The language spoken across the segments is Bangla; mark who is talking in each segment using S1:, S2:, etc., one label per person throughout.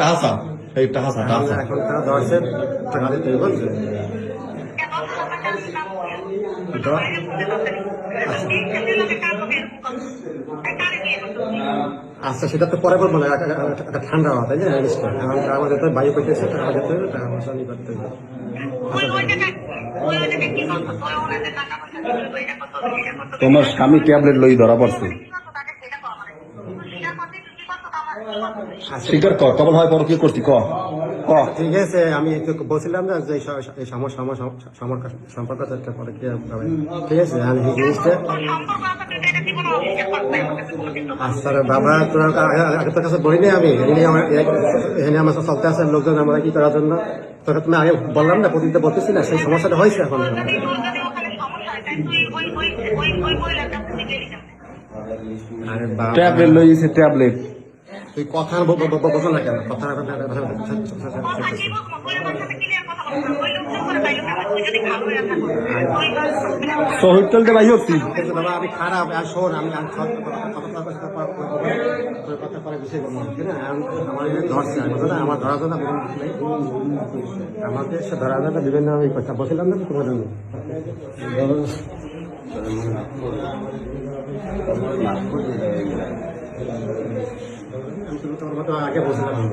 S1: টাহাসা এই টাহাসা টাহাসা
S2: এখন তারা ধরছেন টাকা দিতে বলছে। আচ্ছা সেটা তো পরে বলবো না, একটা ঠান্ডা হওয়া তাই না জিনিসটা। এখন আমাদের তো বায়ু পেতেছে, টাকা দিতে হবে, টাকা পয়সা নিয়ে করতে হবে।
S1: তোমার স্বামী ট্যাবলেট লই ধরা পড়ছে। স্বীকার কর, কবল হয় পর কি করছি ক ক।
S2: ঠিক আছে, আমি বলছিলাম না যে এই সম্পর্ক পরে কি হবে। ঠিক আছে, আমি এই জিনিসটা আচ্ছা বাবা তোর আগে তোর কাছে বলিনি আমি, এখানে আমার চলতে আছে লোকজন আমরা কি করার জন্য। তোকে তুমি আগে বললাম না, প্রতিদিন বলতেছি না, সেই সমস্যাটা হয়েছে এখন। আরে বাবা
S1: ট্যাবলেট লইছে ট্যাবলেট।
S2: তুই কথা বলছো না কেন? কথা
S1: শহীদ চলতে ভাই হচ্ছি।
S2: বাবা আমি খারাপ, আর শোন আমি কথা পরে বিষয় বলবো ঠিক না। আমার ধরছে আমার ধরার জন্য আমাকে সে ধরার জন্য বিভিন্ন আমি কথা বলছিলাম না তোমার জন্য। তোমার মতো আগে বলছিলাম আমি।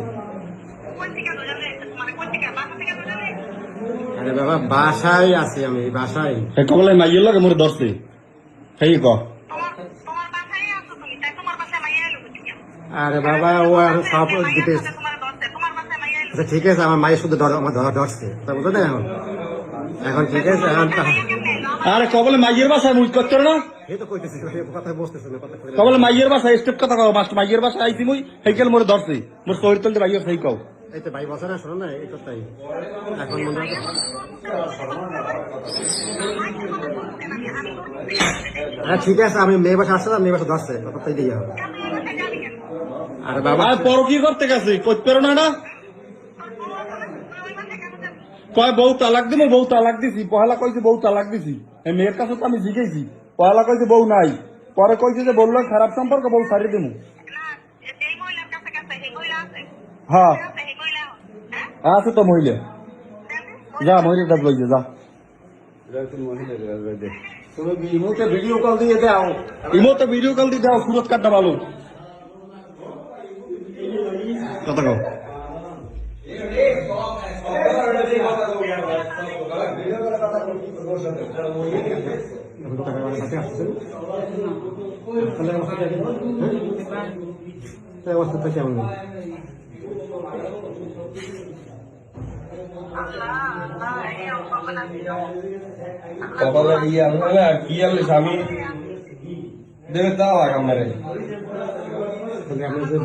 S2: আরে বাবা বাসায় আছি আমি, বাসায়।
S1: কবলে মাইয়ের লাগে মোরে ধরছে সেই ক।
S2: আরে বাবা ও আর সব দিতে। আচ্ছা ঠিক আছে, আমার মায়ের শুধু আমার ধরছে তা বুঝো না এখন। এখন ঠিক আছে এখন
S1: আরে কবলে মাইয়ের বাসায় মুই করতে না।
S2: এই তো কইতেছি কথা বলতেছে না, কথা
S1: কবলে মাইয়ের বাসায় স্টেপ কথা কও, মাস্টার মাইয়ের বাসায় আইছি মুই হেকেল মোরে ধরছে। মোর শহীদ চলতে ভাইয়ের সেই কও।
S2: এই তো ভাই বসে না, শোনো না এই কথাই এখন মনে হয়। হ্যাঁ ঠিক আছে, আমি মেয়ে বাসা আসছে না, মেয়ে বাসা ধরছে কথাই দিয়ে হবে। আরে বাবা
S1: আর পর কি করতে গেছি কইতে পারো না না। কয় বউ তালাক দিমু, বউ তালাক দিছি। পহেলা কইছে বউ তালাক দিছি। এই মেয়ের কাছে তো আমি জিজ্ঞেসি, পহেলা কইছে বউ নাই, পরে কইছে যে বললো খারাপ সম্পর্ক, বউ সারিয়ে দিমু। হ্যাঁ আছে তো মহিলা, যা মহিলাটা লইছে যা।
S2: তুমি ইমোতে ভিডিও কল দিয়ে দাও,
S1: ইমোতে ভিডিও কল দিয়ে দাও, সুরত কাটটা ভালো কথা কও।
S2: অবস্থাটা কেমন?
S3: কপালে ইয়ে আসবে না, কি আনলে স্বামী দেবে তাও আমারে।
S2: আমি যে